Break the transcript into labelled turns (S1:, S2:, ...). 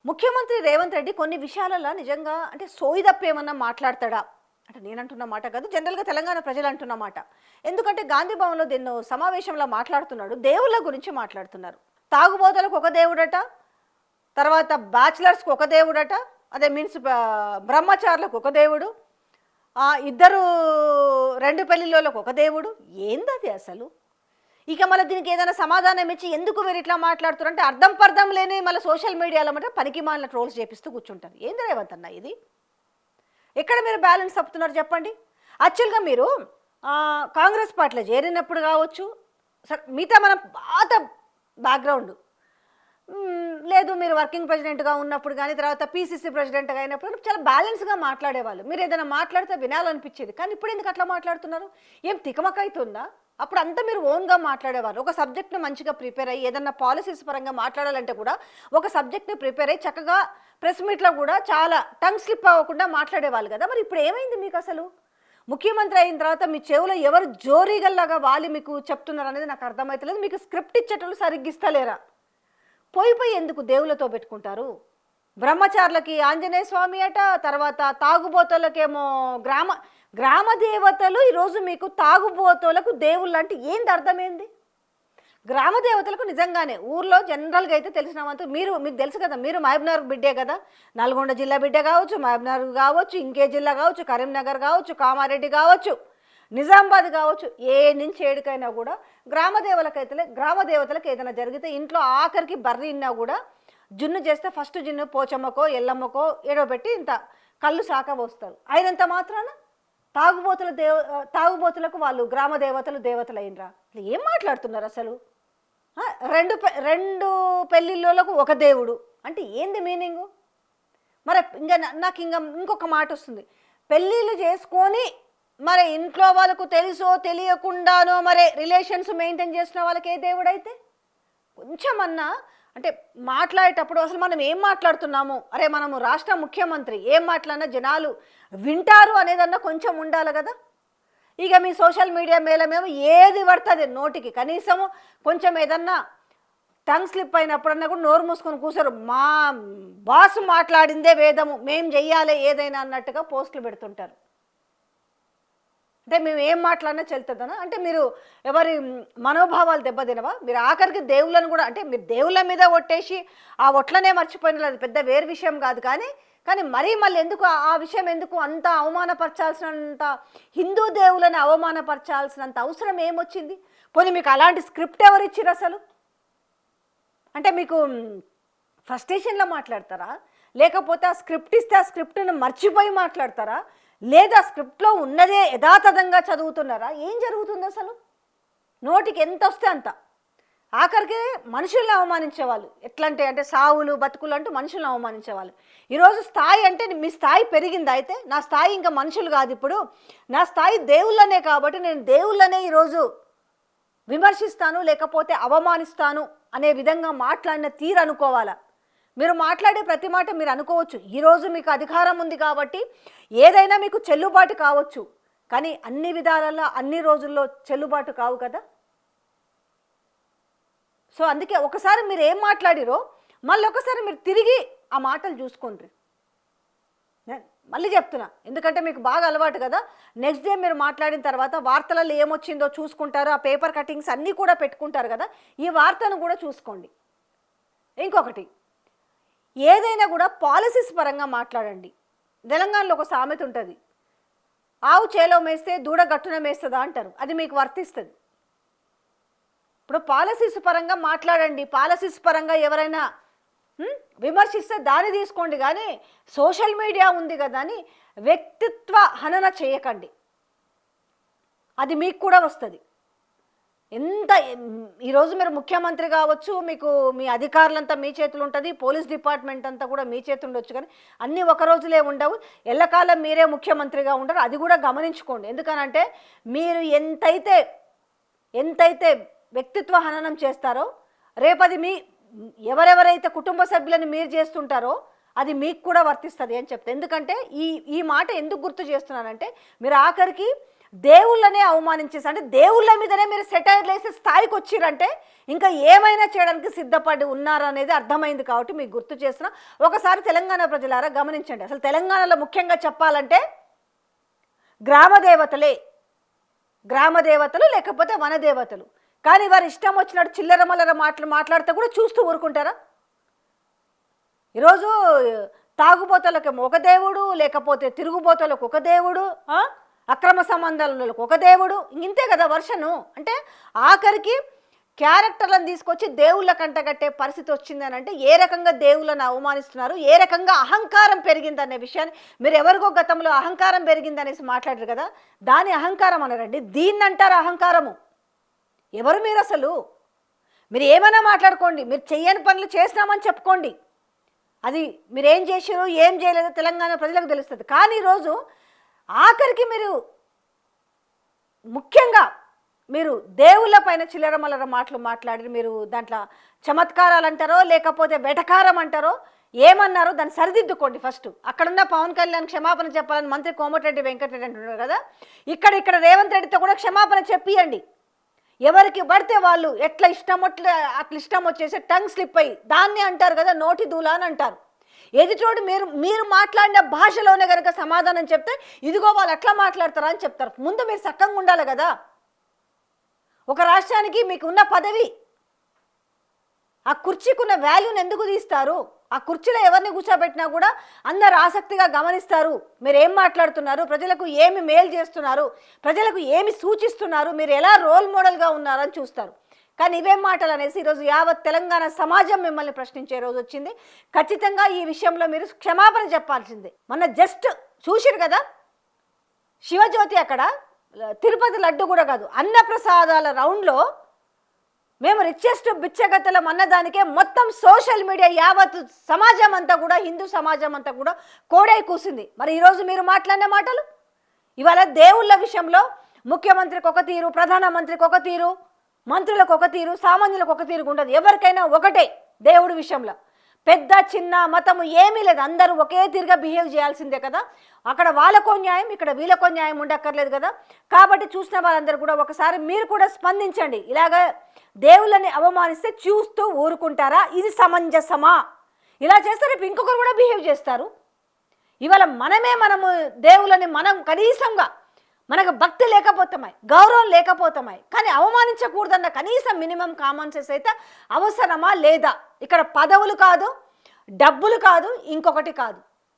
S1: ముఖ్యమంత్రి రేవంత్ రెడ్డి కొన్ని విషయాలలో నిజంగా అంటే సోయి ఏమన్నా మాట్లాడతాడా అంటే నేను అంటున్న మాట కాదు, జనరల్గా తెలంగాణ ప్రజలు అంటున్న మాట. ఎందుకంటే గాంధీ భవన్లో దీన్ని సమావేశంలో మాట్లాడుతున్నాడు, దేవుళ్ళ గురించి మాట్లాడుతున్నారు. తాగుబోతులకు ఒక దేవుడట, తర్వాత బ్యాచిలర్స్కి ఒక దేవుడట, అదే మీన్స్ బ్రహ్మచారులకు ఒక దేవుడు, ఇద్దరు రెండు పెళ్లిళ్ళకు ఒక దేవుడు. ఏందది అసలు? ఇక మళ్ళీ దీనికి ఏదైనా సమాధానం ఇచ్చి ఎందుకు మీరు ఇట్లా మాట్లాడుతున్నారు అంటే అర్థం పర్థం లేని మళ్ళీ సోషల్ మీడియాలో మాట పనికి మాలిన ట్రోల్స్ చేపిస్తూ కూర్చుంటారు. ఏంది రేవంత్ అన్న ఇది? ఎక్కడ మీరు బ్యాలెన్స్ తప్పుతున్నారు చెప్పండి. యాక్చువల్గా మీరు కాంగ్రెస్ పార్టీలో చేరినప్పుడు కావచ్చు, సరే మిగతా మన పాత బ్యాక్గ్రౌండ్ లేదు, మీరు వర్కింగ్ ప్రెసిడెంట్గా ఉన్నప్పుడు కానీ తర్వాత పీసీసీ ప్రెసిడెంట్గా అయినప్పుడు చాలా బ్యాలెన్స్గా మాట్లాడేవాళ్ళు. మీరు ఏదైనా మాట్లాడితే వినాలనిపించేది. కానీ ఇప్పుడు ఎందుకు అట్లా మాట్లాడుతున్నారు? ఏం తికమకైతుందా? అప్పుడు అంతా మీరు ఓన్గా మాట్లాడేవారు. ఒక సబ్జెక్ట్ని మంచిగా ప్రిపేర్ అయ్యి ఏదన్నా పాలసీస్ పరంగా మాట్లాడాలంటే కూడా ఒక సబ్జెక్ట్ని ప్రిపేర్ అయ్యి చక్కగా ప్రెస్ మీట్లో కూడా చాలా టంగ్ స్లిప్ అవ్వకుండా మాట్లాడేవాళ్ళు కదా. మరి ఇప్పుడు ఏమైంది మీకు అసలు? ముఖ్యమంత్రి అయిన తర్వాత మీ చెవులో ఎవరు జోరీగల్లాగా వాళ్ళు మీకు చెప్తున్నారు అనేది నాకు అర్థమవుతలేదు. మీకు స్క్రిప్ట్ ఇచ్చేటోళ్ళు సరిగ్గిస్తలేరా? పోయి ఎందుకు దేవులతో పెట్టుకుంటారు? బ్రహ్మచారులకి ఆంజనేయ స్వామి అట, తర్వాత తాగుబోతులకేమో గ్రామ దేవతలు. ఈరోజు మీకు తాగుబోతులకు దేవుళ్ళు అంటే ఏంది అర్థమైంది? గ్రామ దేవతలకు నిజంగానే ఊర్లో జనరల్గా అయితే తెలిసినంత మీకు తెలుసు కదా, మీరు మహబూబ్నగర్ బిడ్డే కదా, నల్గొండ జిల్లా బిడ్డ కావచ్చు, మహబూబ్నగర్ కావచ్చు, ఇంకే జిల్లా కావచ్చు, కరీంనగర్ కావచ్చు, కామారెడ్డి కావచ్చు, నిజామాబాద్ కావచ్చు, ఏ నుంచి ఏడుకైనా కూడా గ్రామ దేవతలకు ఏదైనా జరిగితే ఇంట్లో ఆఖరికి బర్రి ఇన్నా కూడా జున్ను చేస్తే ఫస్ట్ జున్ను పోచమ్మకో ఎల్లమ్మకో ఏడోబెట్టి ఇంత కళ్ళు శాఖ పోస్తారు. అయినంత మాత్రాన తాగుబోతులకు వాళ్ళు గ్రామ దేవతలు అయినరా? ఏం మాట్లాడుతున్నారు అసలు? రెండు పెళ్ళిళ్ళకు ఒక దేవుడు అంటే ఏంది మీనింగు? మరి నాకు ఇంకొక మాట వస్తుంది, పెళ్ళిళ్ళు చేసుకొని మరి ఇంట్లో వాళ్ళకు తెలుసో తెలియకుండానో మరి రిలేషన్స్ మెయింటైన్ చేసిన వాళ్ళకి ఏ దేవుడైతే కొంచెమన్నా అంటే మాట్లాడేటప్పుడు అసలు మనం ఏం మాట్లాడుతున్నాము, అరే మనము రాష్ట్ర ముఖ్యమంత్రి ఏం మాట్లాడినా జనాలు వింటారు అనేదన్నా కొంచెం ఉండాలి కదా. ఇక మీ సోషల్ మీడియా మేమేమో ఏది పడుతుంది నోటికి, కనీసము కొంచెం ఏదన్నా టంగ్ స్లిప్ అయినప్పుడన్నా కూడా నోరు మూసుకొని కూర్చోరు. మా బాస్ మాట్లాడిందే వేదము, మేం చెయ్యాలి ఏదైనా అన్నట్టుగా పోస్టులు పెడుతుంటారు. అంటే మేము ఏం మాట్లాడినా చెల్తుందనా? అంటే మీరు ఎవరి మనోభావాలు దెబ్బతినవా? మీరు ఆఖరికి దేవుళ్ళను కూడా అంటే మీరు దేవుళ్ళ మీద ఒట్టేసి ఆ ఒట్లనే మర్చిపోయిన అది పెద్ద వేరు విషయం కాదు. కానీ మళ్ళీ ఎందుకు ఆ విషయం ఎందుకు అంత అవమానపరచాల్సినంత, హిందూ దేవులను అవమానపరచాల్సినంత అవసరం ఏమొచ్చింది? పోనీ మీకు అలాంటి స్క్రిప్ట్ ఎవరు ఇచ్చిర్రు అసలు? అంటే మీకు ఫ్రస్ట్రేషన్లో మాట్లాడతారా, లేకపోతే ఆ స్క్రిప్ట్ ఇస్తే ఆ స్క్రిప్ట్ను మర్చిపోయి మాట్లాడతారా, లేదా స్క్రిప్ట్లో ఉన్నదే యథాతథంగా చదువుతున్నారా? ఏం జరుగుతుంది అసలు? నోటికి ఎంత వస్తే అంత. ఆఖరికి మనుషుల్ని అవమానించేవాళ్ళు. ఎట్లంటే అంటే సావులు బతుకులు అంటూ మనుషులను అవమానించేవాళ్ళు. ఈరోజు స్థాయి అంటే మీ స్థాయి పెరిగింది. అయితే నా స్థాయి ఇంకా మనుషులు కాదు, ఇప్పుడు నా స్థాయి దేవుళ్ళనే, కాబట్టి నేను దేవుళ్ళనే ఈరోజు విమర్శిస్తాను లేకపోతే అవమానిస్తాను అనే విధంగా మాట్లాడిన తీరు అనుకోవాలా? మీరు మాట్లాడే ప్రతి మాట మీరు అనుకోవచ్చు ఈరోజు మీకు అధికారం ఉంది కాబట్టి ఏదైనా మీకు చెల్లుబాటు కావచ్చు, కానీ అన్ని విధాలలో అన్ని రోజుల్లో చెల్లుబాటు కావు కదా. సో అందుకే ఒకసారి మీరు ఏం మాట్లాడిరో మళ్ళీ ఒకసారి మీరు తిరిగి ఆ మాటలు చూసుకోండి. మళ్ళీ చెప్తున్నా, ఎందుకంటే మీకు బాగా అలవాటు కదా. నెక్స్ట్ డే మీరు మాట్లాడిన తర్వాత వార్తలలో ఏమొచ్చిందో చూసుకుంటారు, ఆ పేపర్ కటింగ్స్ అన్నీ కూడా పెట్టుకుంటారు కదా, ఈ వార్తను కూడా చూసుకోండి. ఇంకొకటి, ఏదైనా కూడా పాలసీస్ పరంగా మాట్లాడండి. తెలంగాణలో ఒక సామెత ఉంటుంది, ఆవు చేలో మేస్తే దూడ గట్టున మేస్తుందా అంటారు. అది మీకు వర్తిస్తుంది. ఇప్పుడు పాలసీస్ పరంగా మాట్లాడండి. పాలసీస్ పరంగా ఎవరైనా విమర్శిస్తే దాన్ని తీసుకోండి, కానీ సోషల్ మీడియా ఉంది కదా అని వ్యక్తిత్వ హనన చేయకండి. అది మీకు కూడా వస్తుంది. ఎంత ఈరోజు మీరు ముఖ్యమంత్రి కావచ్చు, మీకు మీ అధికారులంతా మీ చేతులు ఉంటుంది, పోలీస్ డిపార్ట్మెంట్ అంతా కూడా మీ చేతులు ఉండొచ్చు, కానీ అన్నీ ఒక రోజులే ఉండవు. ఎల్లకాలం మీరే ముఖ్యమంత్రిగా ఉండరు, అది కూడా గమనించుకోండి. ఎందుకనంటే మీరు ఎంతైతే వ్యక్తిత్వ హననం చేస్తారో రేపది ఎవరెవరైతే కుటుంబ సభ్యులను మీరు చేస్తుంటారో అది మీకు కూడా వర్తిస్తుంది అని చెప్తే. ఎందుకంటే ఈ మాట ఎందుకు గుర్తు చేస్తున్నానంటే మీరు ఆఖరికి దేవుళ్ళనే అవమానించేసి, అంటే దేవుళ్ళ మీదనే మీరు సెటైర్లు వేసే స్థాయికి వచ్చిరంటే ఇంకా ఏమైనా చేయడానికి సిద్ధపడి ఉన్నారనేది అర్థమైంది. కాబట్టి మీకు గుర్తు చేస్తున్నా. ఒకసారి తెలంగాణ ప్రజలారా గమనించండి. అసలు తెలంగాణలో ముఖ్యంగా చెప్పాలంటే గ్రామదేవతలు లేకపోతే వనదేవతలు. కానీ వారు ఇష్టం వచ్చినట్టు చిల్లర మల్లర మాట్లాడితే కూడా చూస్తూ ఊరుకుంటారా? ఈరోజు తాగుబోతలకు ఒక దేవుడు, లేకపోతే తిరుగుబోతలకు ఒక దేవుడు, అక్రమ సంబంధాలకు ఒక దేవుడు, ఇంతే కదా వర్షను. అంటే ఆఖరికి క్యారెక్టర్లను తీసుకొచ్చి దేవుళ్ళ కంటగట్టే పరిస్థితి వచ్చిందని అంటే ఏ రకంగా దేవుళ్ళను అవమానిస్తున్నారు, ఏ రకంగా అహంకారం పెరిగిందనే విషయాన్ని మీరు ఎవరికో గతంలో అహంకారం పెరిగిందనేసి మాట్లాడారు కదా, దాని అహంకారం అనరండి, దీన్ని అంటారు అహంకారము. ఎవరు మీరు అసలు? మీరు ఏమైనా మాట్లాడుకోండి, మీరు చెయ్యని పనులు చేసినామని చెప్పుకోండి, అది మీరేం చేసారో ఏం చేయలేదో తెలంగాణ ప్రజలకు తెలుస్తుంది. కానీ ఈరోజు ఆఖరికి మీరు ముఖ్యంగా మీరు దేవుళ్ళ పైన చిల్లర మల్లర మాటలు మాట్లాడి మీరు దాంట్లో చమత్కారాలు అంటారో లేకపోతే వెటకారం అంటారో ఏమన్నారో దాన్ని సరిదిద్దుకోండి. ఫస్ట్ అక్కడున్న పవన్ కళ్యాణ్ క్షమాపణ చెప్పాలని మంత్రి కోమటిరెడ్డి వెంకటరెడ్డి అంటున్నారు కదా, ఇక్కడ రేవంత్ రెడ్డితో కూడా క్షమాపణ చెప్పియండి. ఎవరికి పడితే వాళ్ళు అట్లా ఇష్టం వచ్చేసి టంగ్ స్లిప్ అయ్యి దాన్ని అంటారు కదా నోటి దూల అని అంటారు. ఎదుటోడు మీరు మాట్లాడిన భాషలోనే కనుక సమాధానం చెప్తే ఇదిగో వాళ్ళు అట్లా మాట్లాడతారా అని చెప్తారు. ముందు మీరు సక్కంగా ఉండాలి కదా. ఒక రాష్ట్రానికి మీకు ఉన్న పదవి, ఆ కుర్చీకున్న వాల్యూని ఎందుకు తీస్తారు? ఆ కుర్చీలో ఎవరిని కూర్చోబెట్టినా కూడా అందరు ఆసక్తిగా గమనిస్తారు. మీరు ఏం మాట్లాడుతున్నారు, ప్రజలకు ఏమి మేలు చేస్తున్నారు, ప్రజలకు ఏమి సూచిస్తున్నారు, మీరు ఎలా రోల్ మోడల్గా ఉన్నారని చూస్తారు. కానీ ఇవేం మాటలు అనేసి ఈరోజు యావత్ తెలంగాణ సమాజం మిమ్మల్ని ప్రశ్నించే రోజు వచ్చింది. ఖచ్చితంగా ఈ విషయంలో మీరు క్షమాపణ చెప్పాల్సిందే. మొన్న జస్ట్ చూసిరు కదా శివజ్యోతి, అక్కడ తిరుపతి లడ్డు కూడా కాదు అన్నప్రసాదాల రౌండ్లో మేము రిచెస్ట్ బిచ్చగత్తలం అన్నదానికే మొత్తం సోషల్ మీడియా యావత్ సమాజం అంతా కూడా, హిందూ సమాజం అంతా కూడా కోడై కూసింది. మరి ఈరోజు మీరు మాట్లాడిన మాటలు ఇవాళ దేవుళ్ళ విషయంలో ముఖ్యమంత్రికి ఒక తీరు, ప్రధానమంత్రికి ఒక తీరు, మంత్రులకు ఒక తీరు, సామాన్యులకు ఒక తీరు ఉండదు. ఎవరికైనా ఒకటే దేవుడి విషయంలో. పెద్ద చిన్న మతము ఏమీ లేదు, అందరూ ఒకే తీరుగా బిహేవ్ చేయాల్సిందే కదా. అక్కడ వాళ్ళకో న్యాయం, ఇక్కడ వీళ్ళకో న్యాయం ఉండక్కర్లేదు కదా. కాబట్టి చూసిన వాళ్ళందరూ కూడా ఒకసారి మీరు కూడా స్పందించండి. ఇలాగ దేవుళ్ళని అవమానిస్తే చూస్తూ ఊరుకుంటారా? ఇది సమంజసమా? ఇలా చేస్తే రేపు ఇంకొకరు కూడా బిహేవ్ చేస్తారు. ఇవాళ మనము దేవుళ్ళని కనీసంగా మనకు భక్తి లేకపోతామై, గౌరవం లేకపోతామై, కానీ అవమానించకూడదన్న కనీసం మినిమం కామన్ సెన్స్ అయితే అవసరమా లేదా? ఇక్కడ పదవులు కాదు, డబ్బులు కాదు, ఇంకొకటి కాదు.